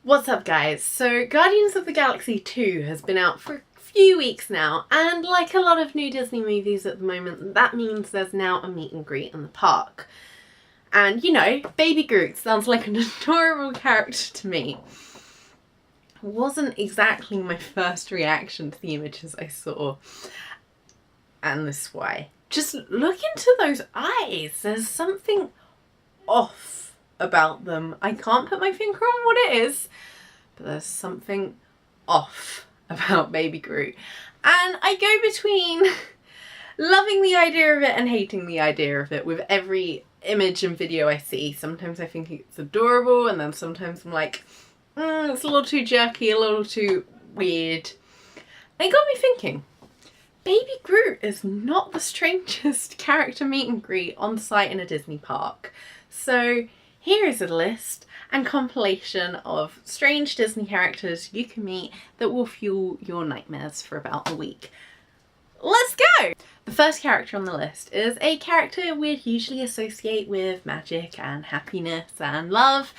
What's up guys? So Guardians of the Galaxy 2 has been out for a few weeks now, and like a lot of new Disney movies at the moment, that means there's now a meet and greet in the park. And you know, Baby Groot sounds like an adorable character to me. Wasn't exactly my first reaction to the images I saw, and this is why. Just look into those eyes, there's something off about them. I can't put my finger on what it is, but there's something off about Baby Groot. And I go between loving the idea of it and hating the idea of it with every image and video I see. Sometimes I think it's adorable, and then sometimes I'm like, it's a little too jerky, a little too weird. And it got me thinking, Baby Groot is not the strangest character meet and greet on site in a Disney park. So here is a list and compilation of strange Disney characters you can meet that will fuel your nightmares for about a week. Let's go! The first character on the list is a character we'd usually associate with magic and happiness and love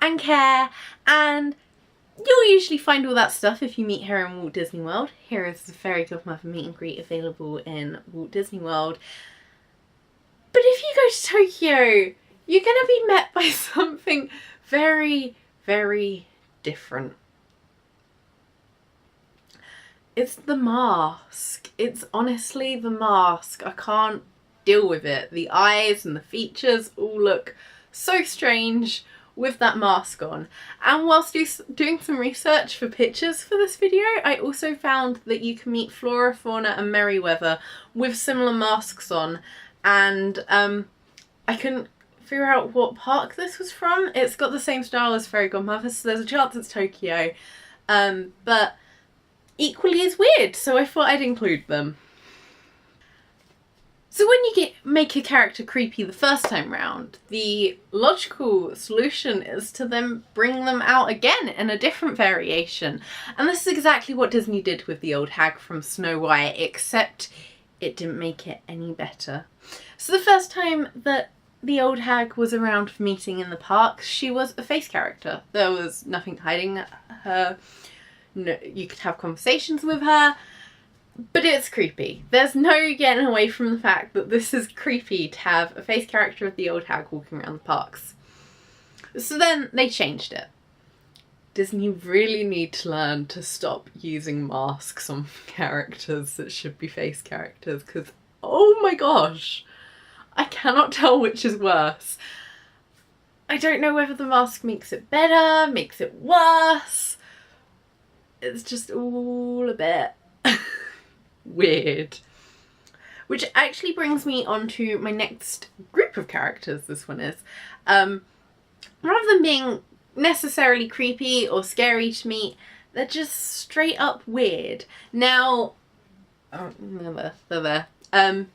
and care, and you'll usually find all that stuff if you meet her in Walt Disney World. Here is the Fairy Godmother meet and greet available in Walt Disney World. But if you go to Tokyo, you're going to be met by something very, very different. It's the mask. It's honestly the mask. I can't deal with it. The eyes and the features all look so strange with that mask on. And whilst doing some research for pictures for this video, I also found that you can meet Flora, Fauna and Merryweather with similar masks on, and I couldn't figure out what park this was from. It's got the same style as Fairy Godmother, so there's a chance it's Tokyo, but equally as weird, so I thought I'd include them. So when you make a character creepy the first time round, the logical solution is to then bring them out again in a different variation. And this is exactly what Disney did with the old hag from Snow White, except it didn't make it any better. So the first time that the old hag was around for meeting in the park, she was a face character. There was nothing hiding her. No, you could have conversations with her, but it's creepy. There's no getting away from the fact that this is creepy to have a face character of the old hag walking around the parks. So then they changed it. Disney really need to learn to stop using masks on characters that should be face characters, because oh my gosh, I cannot tell which is worse. I don't know whether the mask makes it better, makes it worse. It's just all a bit weird. Which actually brings me on to my next group of characters, this one is. Rather than being necessarily creepy or scary to me, they're just straight up weird. Now, oh, they're there.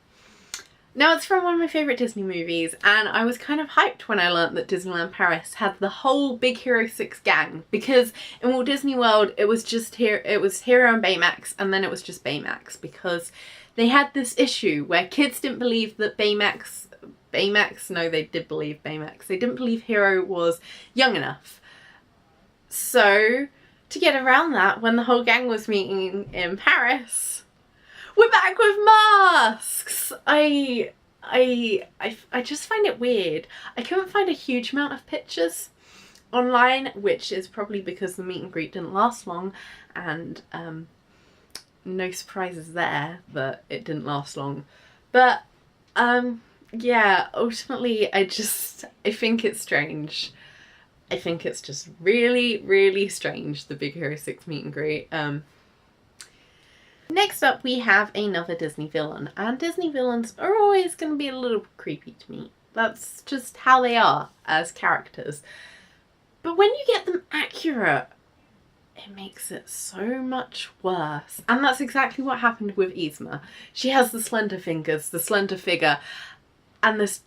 Now it's from one of my favourite Disney movies, and I was kind of hyped when I learnt that Disneyland Paris had the whole Big Hero 6 gang, because in Walt Disney World it was Hero and Baymax, and then it was just Baymax, because they had this issue where kids didn't believe that no, they did believe Baymax. They didn't believe Hero was young enough. So to get around that, when the whole gang was meeting in Paris, we're back with masks! I just find it weird. I couldn't find a huge amount of pictures online, which is probably because the meet and greet didn't last long, and no surprises there that it didn't last long. But yeah, ultimately I think it's strange. I think it's just really, really strange, the Big Hero 6 meet and greet. Next up we have another Disney villain, and Disney villains are always going to be a little creepy to me. That's just how they are as characters. But when you get them accurate, it makes it so much worse. And that's exactly what happened with Yzma. She has the slender fingers, the slender figure, and this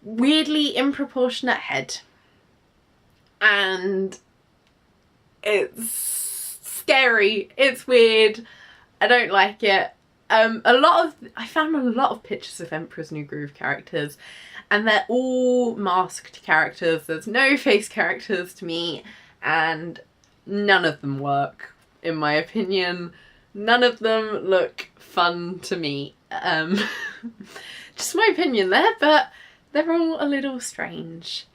weirdly improportionate head. And it's scary, it's weird. I don't like it. I found a lot of pictures of Emperor's New Groove characters, and they're all masked characters. There's no face characters to me, and none of them work, in my opinion. None of them look fun to me. Just my opinion there, but they're all a little strange.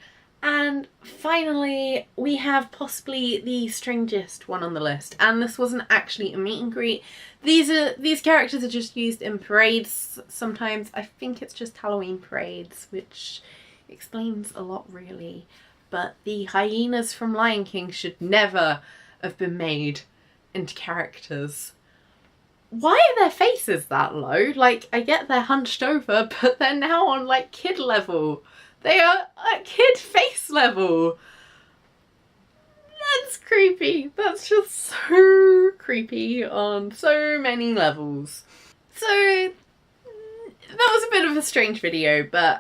And finally, we have possibly the strangest one on the list, and this wasn't actually a meet and greet. These characters are just used in parades sometimes. I think it's just Halloween parades, which explains a lot really. But the hyenas from Lion King should never have been made into characters. Why are their faces that low? Like, I get they're hunched over, but they're now on like kid level. They are at kid face level. That's creepy. That's just so creepy on so many levels. So that was a bit of a strange video, but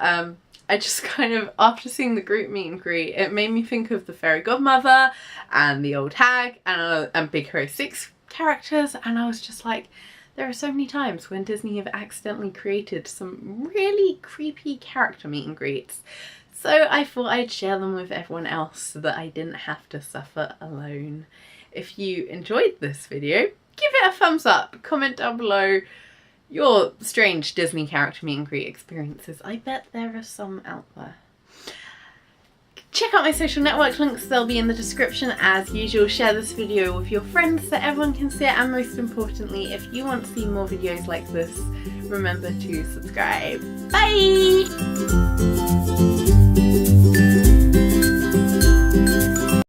I just kind of, after seeing the group meet and greet, it made me think of the Fairy Godmother and the Old Hag and Big Hero 6 characters, and I was just like, there are so many times when Disney have accidentally created some really creepy character meet and greets. So I thought I'd share them with everyone else so that I didn't have to suffer alone. If you enjoyed this video, give it a thumbs up. Comment down below your strange Disney character meet and greet experiences. I bet there are some out there. Check out my social network links, they'll be in the description as usual. Share this video with your friends so everyone can see it, and most importantly, if you want to see more videos like this, remember to subscribe. Bye!